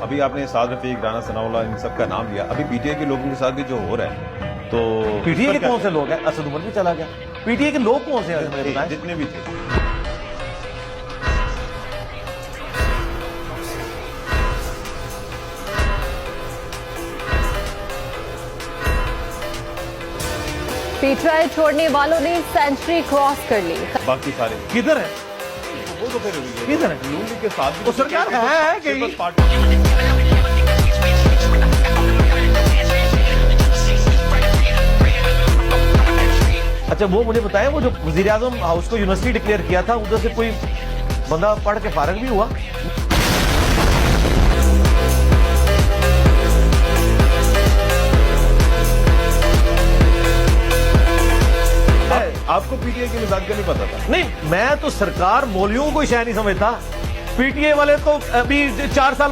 अभी आपने साद रफीक, राना सनाउल्लाह, इन सब का नाम लिया। अभी पीटीआई के लोगों के साथ भी जो हो रहा है, तो पीटीआई के कौन से लोग हैं? असद उमर भी चला गया। पीटीआई के लोग कौन से हैं मुझे बताएं? जितने भी थे। पीटीआई छोड़ने वालों ने सेंचुरी क्रॉस कर ली। बाकी सारे किधर है? वो तो फिर किधर है? नून लीग के साथ भी वो सरकार है कि पीपल्स पार्टी। अच्छा, वो मुझे बताया, वो जो वजीर आजम हाउस को यूनिवर्सिटी डिक्लेयर किया था, उधर से कोई बंदा पढ़ के फारग भी हुआ? आपको पीटीआई के मिजाज का नहीं पता था? नहीं, मैं तो सरकार मौलियों को ही शायद नहीं समझता। पीटीआई वाले तो अभी 4 साल